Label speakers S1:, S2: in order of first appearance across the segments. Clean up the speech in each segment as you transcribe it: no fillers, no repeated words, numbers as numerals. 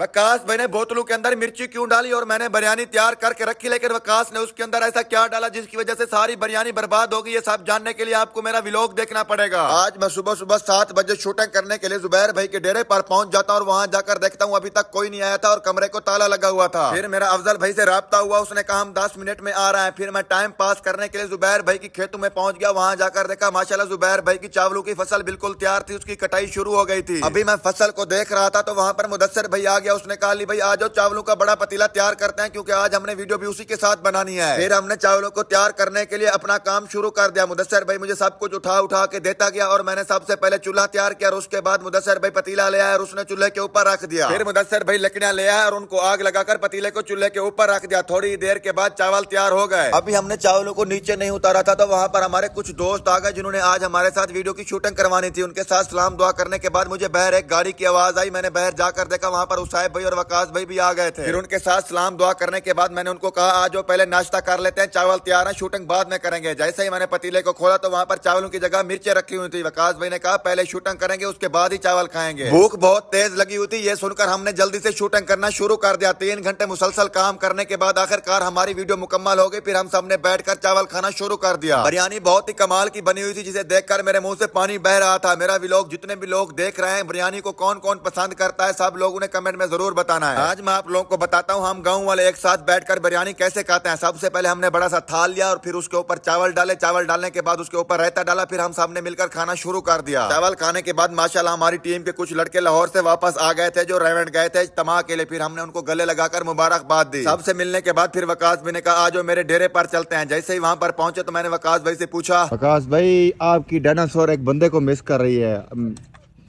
S1: वकास भाई ने बोतलों के अंदर मिर्ची क्यों डाली और मैंने बिरयानी तैयार करके रखी, लेकिन वकास ने उसके अंदर ऐसा क्या डाला जिसकी वजह से सारी बिरयानी बर्बाद हो गई। ये सब जानने के लिए आपको मेरा व्लॉग देखना पड़ेगा। आज मैं सुबह सुबह 7 बजे शूटिंग करने के लिए जुबैर भाई के डेरे पर पहुंच जाता हूं और वहां जाकर देखता हूं अभी तक कोई नहीं आया था और कमरे को ताला लगा हुआ था। फिर मेरा अफजल भाई से राब्ता हुआ, उसने कहा हम 10 मिनट में आ रहे हैं। फिर मैं टाइम पास करने के लिए जुबैर भाई की खेतों में पहुंच गया। वहां जाकर देखा माशाल्लाह जुबैर भाई की चावलों की फसल बिल्कुल तैयार थी, उसकी कटाई शुरू हो गई थी। अभी मैं फसल को देख रहा था तो वहां पर मुदस्सिर भाई आ गया। उसने कहा अली भाई आ जाओ, चावलों का बड़ा पतीला तैयार करते हैं क्योंकि आज हमने वीडियो भी उसी के साथ बनानी है। फिर हमने चावलों को तैयार करने के लिए अपना काम शुरू कर दिया। मुदस्सिर भाई मुझे सब कुछ उठा उठा के देता गया और मैंने सबसे पहले चूल्हा तैयार किया और उसके बाद मुदस्सिर भाई पतीला ले आया और उसने चूल्हे के ऊपर रख दिया। फिर मुदस्सिर भाई लकड़ियां ले आया और उनको आग लगाकर पतीले को चूल्हे के ऊपर रख दिया। थोड़ी देर के बाद चावल तैयार हो गए। अभी हमने चावलों को नीचे नहीं उतारा था तो वहां पर हमारे कुछ दोस्त आ गए जिन्होंने आज हमारे साथ वीडियो की शूटिंग करवानी थी। उनके साथ सलाम दुआ करने के बाद मुझे बाहर एक गाड़ी की आवाज आई। मैंने बाहर जाकर देखा वहां पर उसाइब भाई और वकास भाई भी आ गए थे। फिर उनके साथ सलाम दुआ करने के बाद मैंने उनको कहा आज पहले नाश्ता कर लेते हैं, चावल तैयार है, शूटिंग बाद में करेंगे। जैसे ही मैंने पतीले को खोला तो वहां पर चावलों की जगह मिर्चें रखी हुई थी। वकास भाई ने कहा पहले शूटिंग करेंगे उसके बाद ही चावल खाएंगे। भूख बहुत तेज लगी हुई थी, ये सुनकर हमने जल्दी से शूटिंग करना शुरू कर दिया। 3 घंटे मुसलसल काम करने के बाद आखिरकार हमारी वीडियो मुकम्मल हो गई। फिर हम सबने बैठकर चावल खाना शुरू कर दिया। बिरयानी बहुत ही कमाल की बनी हुई थी जिसे देखकर मेरे मुंह से पानी बह रहा था। मेरा व्लॉग जितने भी लोग देख रहे हैं बिरयानी को कौन कौन पसंद करता है सब लोगों ने कमेंट में जरूर बताना है। आज मैं आप लोगों को बताता हूँ हम गाँव वाले एक साथ बैठकर बिरयानी कैसे खाते हैं। सबसे पहले हमने बड़ा सा थाल लिया और फिर उसके ऊपर चावल डाले। चावल डालने के बाद उसके ऊपर रायता डाला। फिर हम सबने मिलकर खाना शुरू कर दिया। चावल खाने के बाद माशाल्लाह हमारी टीम के कुछ लड़के लाहौर से वापस आ गए थे जो रेवेंट गए थे इज्तिमा के लिए। फिर हमने उनको गले लगाकर मुबारकबाद दी। सबसे मिलने के बाद फिर वकास भाई ने कहा आज मेरे डेरे पर चलते हैं। जैसे ही वहां पर पहुंचे तो मैंने वकास भाई से पूछा,
S2: वकास भाई आपकी डायनासोर एक बंदे को मिस कर रही है,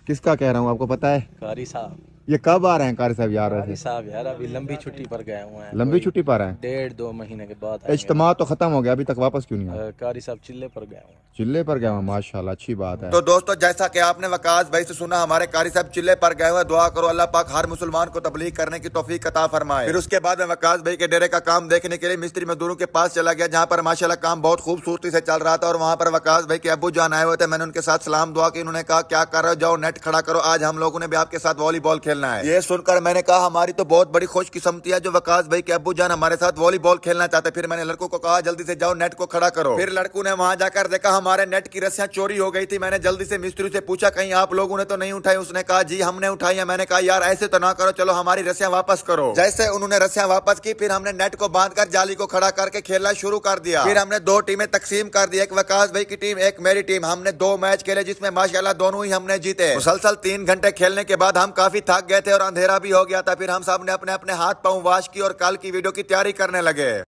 S2: किसका कह रहा हूँ आपको पता है?
S3: कारी साहब।
S2: ये कब आ रहे हैं कारी साहब? यार
S3: साहब यार अभी लंबी छुट्टी पर गए हुए हैं।
S2: लंबी छुट्टी पर हैं?
S3: 1.5-2 महीने के बाद।
S2: इज्तिमा तो खत्म हो गया, अभी तक वापस क्यों नहीं आए?
S3: कारी साहब चिल्ले पर गए हुए।
S2: चिल्ले पर गए हुए, माशाल्लाह अच्छी बात है।
S1: तो दोस्तों जैसा कि आपने वकास भाई से सुना हमारे कारी साहब चिल्ले पर गए हुए। दुआ करो अल्लाह पाक हर मुसलमान को तबलीग करने की तौफीक अता फरमाए। फिर उसके बाद मैं वकास भाई के डेरे का काम देखने के लिए मिस्त्री मजदूरों के पास चला गया जहाँ पर माशाल्लाह काम बहुत खूबसूरती से चल रहा था और वहाँ पर वकास भाई के अब्बू जान आए हुए थे। मैंने उनके साथ सलाम दुआ की। उन्होंने कहा क्या कर रहे हो, जाओ नेट खड़ा करो, आज हम लोगों ने भी आपके साथ वॉलीबॉल खेलना है। ये सुनकर मैंने कहा हमारी तो बहुत बड़ी खुशकिस्मती है जो वकास भाई के अब्बू जान हमारे साथ वॉलीबॉल खेलना चाहते। फिर मैंने लड़कों को कहा जल्दी से जाओ नेट को खड़ा करो। फिर लड़कों ने वहां जाकर देखा हमारे नेट की रस्सियां चोरी हो गई थी। मैंने जल्दी से मिस्त्री से पूछा कहीं आप लोगों ने तो नहीं उठाई? उसने कहा जी हमने उठाई है। मैंने कहा यार ऐसे तो ना करो, चलो हमारी रस्सियां वापस करो। जैसे उन्होंने रस्सियां वापस की फिर हमने नेट को बांधकर जाली को खड़ा करके खेलना शुरू कर दिया। फिर हमने 2 टीमें तकसीम कर दी, एक वकास भाई की टीम एक मेरी टीम। हमने 2 मैच खेले जिसमें माशाल्लाह दोनों ही हमने जीते। मुसलसल 3 घंटे खेलने के बाद हम काफी थक गए थे और अंधेरा भी हो गया था। फिर हम सब ने अपने अपने हाथ पांव वॉश की और कल की वीडियो की तैयारी करने लगे।